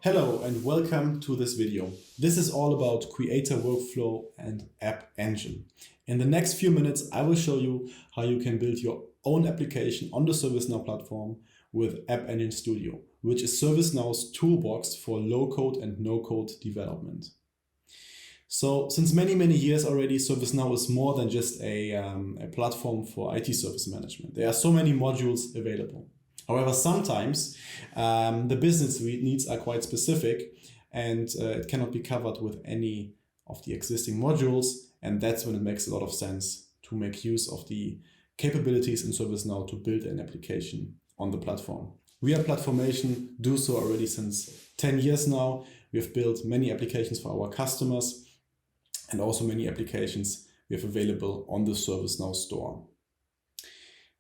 Hello and welcome to this video. This is all about Creator Workflow and App Engine. In the next few minutes, I will show you how you can build your own application on the ServiceNow platform with App Engine Studio, which is ServiceNow's toolbox for low-code and no-code development. So since many years already, ServiceNow is more than just a platform for IT service management. There are so many modules available. However, sometimes the business needs are quite specific and it cannot be covered with any of the existing modules, and that's when it makes a lot of sense to make use of the capabilities in ServiceNow to build an application on the platform. We at Platformation do so already since 10 years now. We have built many applications for our customers and also many applications we have available on the ServiceNow store.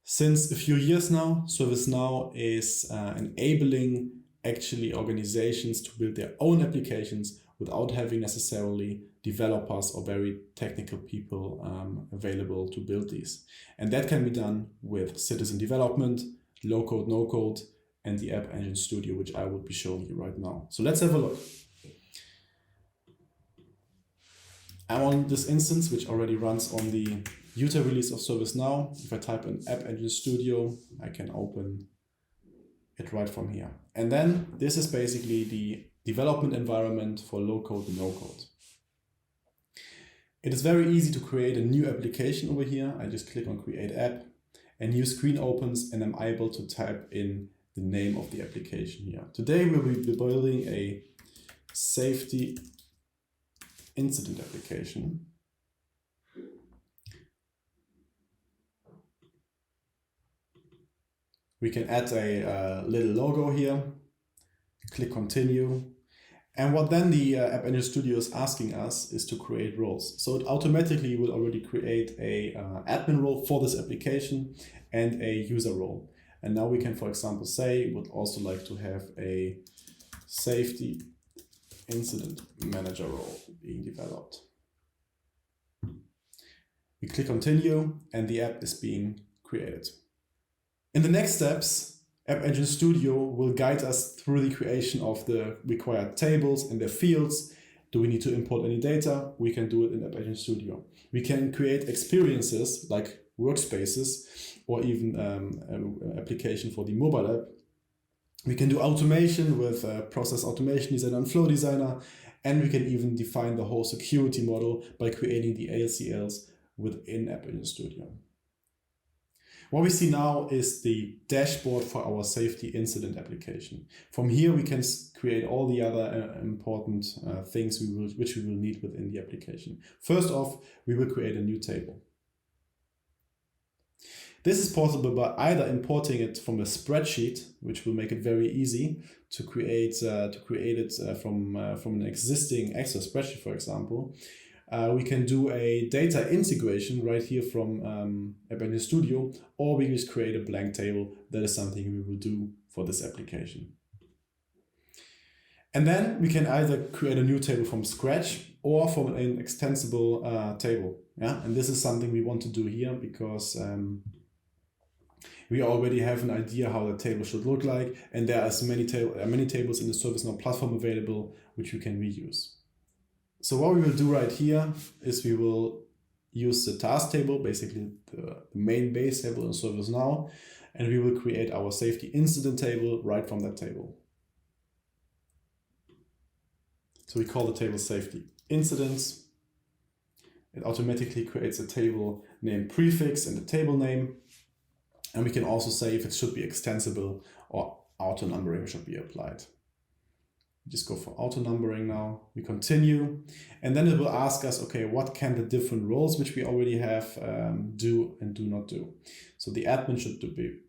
Since a few years now, ServiceNow is enabling actually organizations to build their own applications without having necessarily developers or very technical people available to build these. And that can be done with citizen development, low-code, no-code, and the App Engine Studio, which I will be showing you right now. So let's have a look. I'm on this instance, which already runs on the user release of ServiceNow. If I type in App Engine Studio, I can open it right from here. And then this is basically the development environment for low-code and no-code. It is very easy to create a new application over here. I just click on Create App, a new screen opens, and I'm able to type in the name of the application here. Today we'll be building a safety incident application. We can add a little logo here, click continue. And what then the App Engine Studio is asking us is to create roles. So it automatically will already create a admin role for this application and a user role. And now we can, for example, say we would also like to have a safety incident manager role being developed. We click continue and the app is being created. In the next steps, App Engine Studio will guide us through the creation of the required tables and their fields. Do we need to import any data? We can do it in App Engine Studio. We can create experiences like workspaces or even an application for the mobile app. We can do automation with Process Automation Designer and Flow Designer, and we can even define the whole security model by creating the ALCLs within App Engine Studio. What we see now is the dashboard for our safety incident application. From here, we can create all the other important things which we will need within the application. First off, we will create a new table. This is possible by either importing it from a spreadsheet, which will make it very easy to create it from an existing Excel spreadsheet, for example. We can do a data integration right here from App Engine Studio, or we just create a blank table. That is something we will do for this application. And then we can either create a new table from scratch or from an extensible table. Yeah, and this is something we want to do here because we already have an idea how the table should look like, and there are many tables in the ServiceNow platform available which we can reuse. So what we will do right here is we will use the task table, basically the main base table in ServiceNow, and we will create our safety incident table right from that table. So we call the table safety incidents. It automatically creates a table name prefix and the table name. And we can also say if it should be extensible or auto numbering should be applied. Just go for auto numbering now. We continue, and then it will ask us, okay, what can the different roles which we already have do and do not do? So the admin should be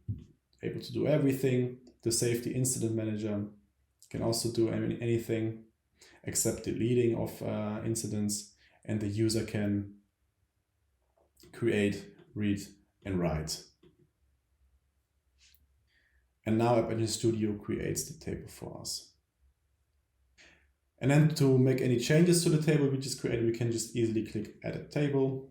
able to do everything. The safety incident manager can also do anything except deleting of incidents, and the user can create, read, and write. And now App Engine Studio creates the table for us. And then to make any changes to the table we just created, we can just easily click Edit Table.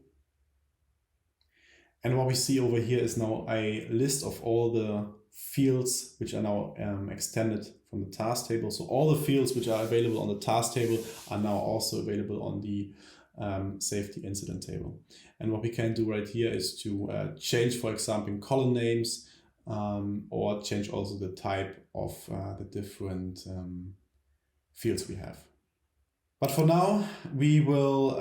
And what we see over here is now a list of all the fields which are now extended from the task table. So all the fields which are available on the task table are now also available on the safety incident table. And what we can do right here is to change, for example, column names, or change also the type of the different fields we have. But for now, we will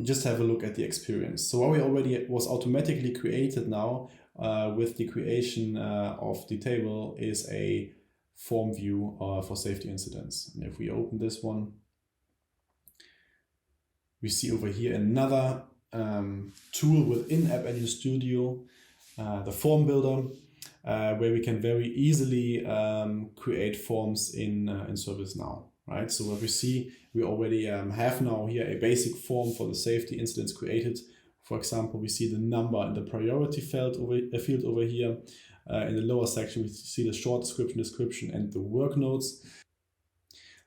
just have a look at the experience. So what we already was automatically created now with the creation of the table is a form view for safety incidents. And if we open this one, we see over here another tool within App Engine Studio, the form builder, where we can very easily create forms in ServiceNow. Right, so what we see, we already have now here a basic form for the safety incidents created. For example, we see the number in the priority field over here. In the lower section, we see the short description, and the work notes.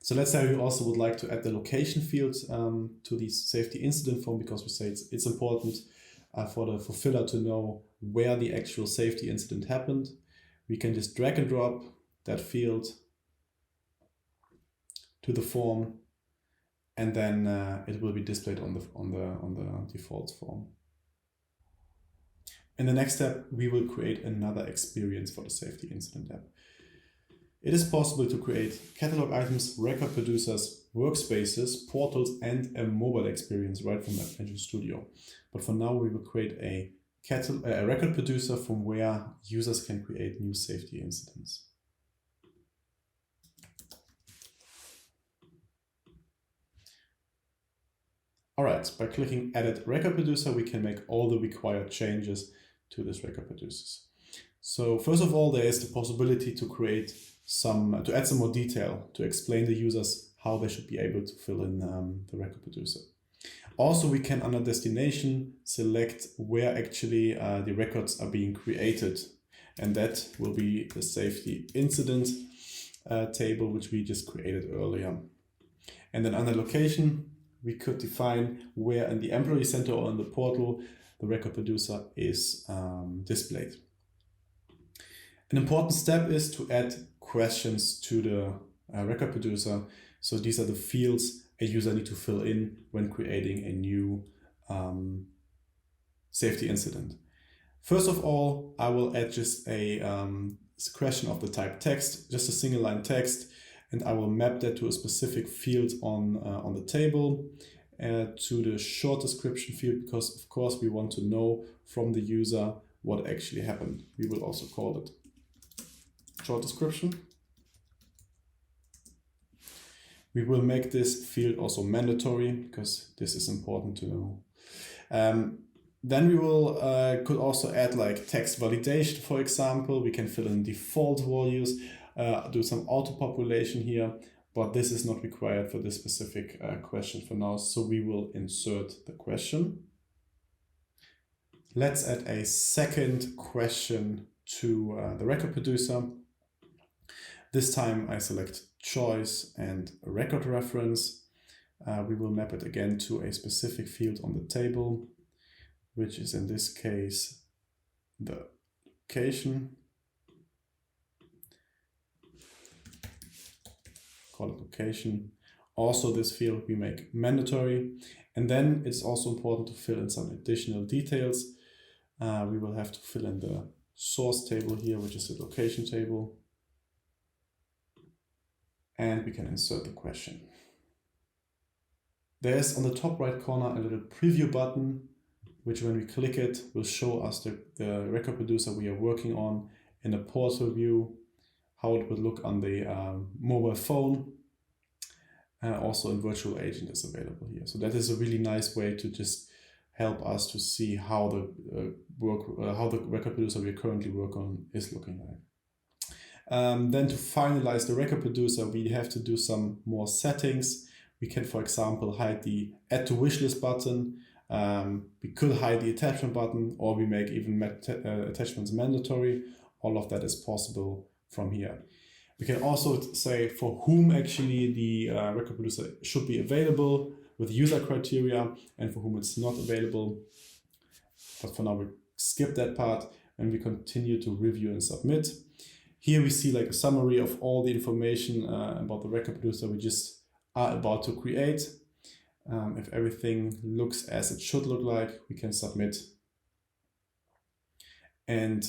So let's say we also would like to add the location field to the safety incident form, because we say it's important for the fulfiller to know where the actual safety incident happened. We can just drag and drop that field to the form, and then it will be displayed on the default form. In the next step, we will create another experience for the safety incident app. It is possible to create catalog items, record producers, workspaces, portals, and a mobile experience right from App Engine Studio. But for now, we will create a record producer from where users can create new safety incidents. All right, by clicking Edit Record Producer, we can make all the required changes to this record producers. So first of all, there is the possibility to add some more detail to explain to users how they should be able to fill in the record producer. Also, we can, under destination, select where actually the records are being created. And that will be the safety incident table, which we just created earlier. And then under location, we could define where in the Employee Center or in the portal the record producer is displayed. An important step is to add questions to the record producer. So these are the fields a user needs to fill in when creating a new safety incident. First of all, I will add just a question of the type text, just a single line text, and I will map that to a specific field on the table, to the short description field, because of course we want to know from the user what actually happened. We will also call it short description. We will make this field also mandatory, because this is important to know. Then we will could also add like text validation, for example. We can fill in default values, do some auto population here, but this is not required for this specific question for now. So we will insert the question. Let's add a second question to the record producer. This time I select choice and record reference. We will map it again to a specific field on the table, which is in this case the location. Call it location. Also, this field we make mandatory. And then it's also important to fill in some additional details. We will have to fill in the source table here, which is the location table. And we can insert the question. There's on the top right corner a little preview button, which when we click it will show us the record producer we are working on in a portal view, how it would look on the mobile phone. Also in virtual agent is available here. So that is a really nice way to just help us to see how the record producer we currently work on is looking like. Then to finalize the record producer, we have to do some more settings. We can, for example, hide the Add to Wishlist button. We could hide the attachment button, or we make even attachments mandatory. All of that is possible from here. We can also say for whom actually the record producer should be available with user criteria and for whom it's not available. But for now, we skip that part. and we continue to review and submit. Here we see like a summary of all the information about the record producer we just are about to create. If everything looks as it should look like, we can submit. And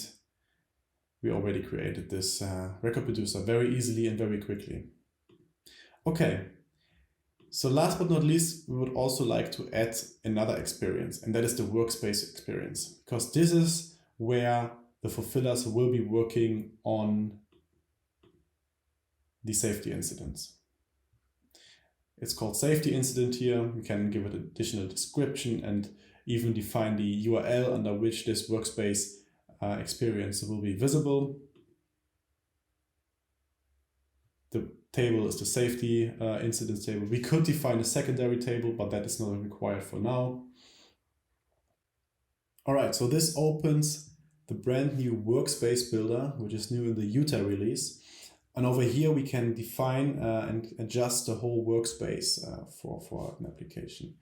we already created this record producer very easily and very quickly. Okay, so last but not least, we would also like to add another experience, and that is the Workspace experience, because this is where the fulfillers will be working on the safety incidents. It's called safety incident here. We can give it additional description and even define the URL under which this Workspace experience will be visible. The table is the safety incidents table. We could define a secondary table, but that is not required for now. All right, so this opens the brand new Workspace builder, which is new in the Utah release. And over here we can define and adjust the whole workspace for an application.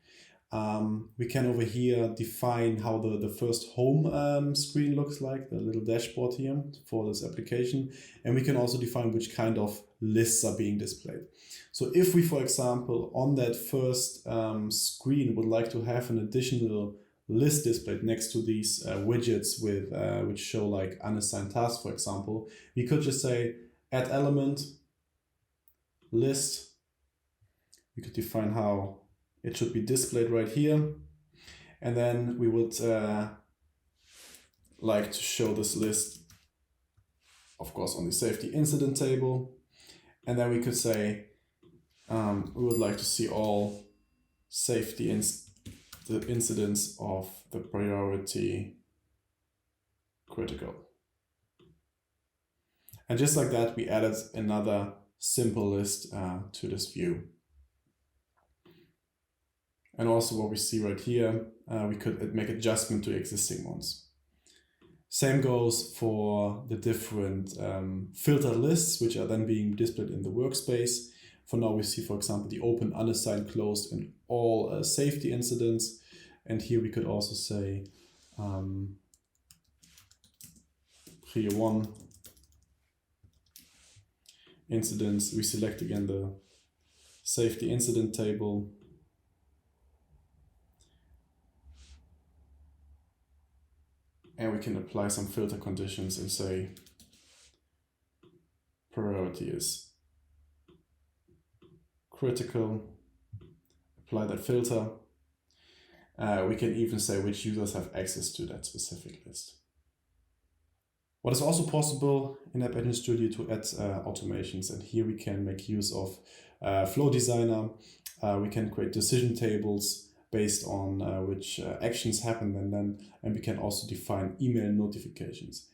We can over here define how the first home screen looks like, the little dashboard here for this application. And we can also define which kind of lists are being displayed. So if we, for example, on that first screen would like to have an additional list displayed next to these widgets with which show like unassigned tasks, for example, we could just say add element, list. We could define how it should be displayed right here. And then we would like to show this list, of course, on the safety incident table. And then we could say we would like to see all safety incidents of the priority critical. And just like that, we added another simple list to this view. And also what we see right here, we could make adjustment to existing ones. Same goes for the different filtered lists, which are then being displayed in the workspace. For now, we see, for example, the open, unassigned, closed, and all safety incidents. And here we could also say Prio 1 incidents. We select again the safety incident table. And we can apply some filter conditions and say priority is critical. Apply that filter. We can even say which users have access to that specific list. What is also possible in App Engine Studio to add automations, and here we can make use of Flow Designer. We can create decision tables based on which actions happen, and we can also define email notifications.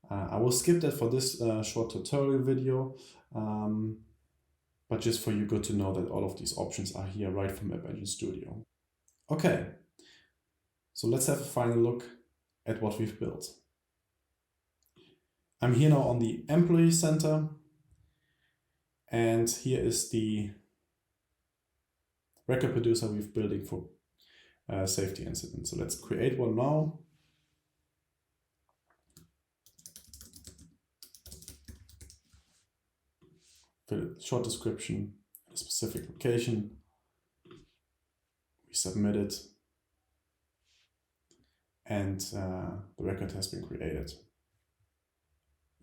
I will skip that for this short tutorial video, but just for you, good to know that all of these options are here right from App Engine Studio. Okay, so let's have a final look at what we've built. I'm here now on the Employee Center, and here is the record producer we're building for safety incidents. So let's create one now. Fill a short description, a specific location. We submit it, and the record has been created.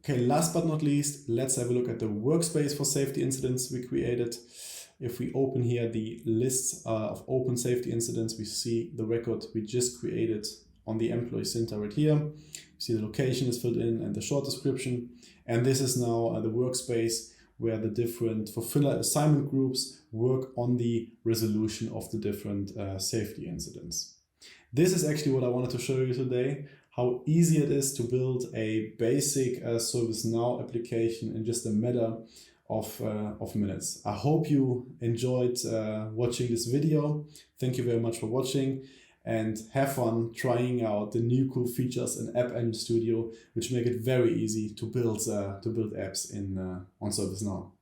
Okay, last but not least, let's have a look at the workspace for safety incidents we created. If we open here the list of open safety incidents, we see the record we just created on the Employee Center right here. You see the location is filled in and the short description. And this is now the workspace where the different fulfiller assignment groups work on the resolution of the different safety incidents. This is actually what I wanted to show you today, how easy it is to build a basic ServiceNow application in just a matter of minutes. I hope you enjoyed watching this video. Thank you very much for watching, and have fun trying out the new cool features in App Engine Studio, which make it very easy to build apps on ServiceNow.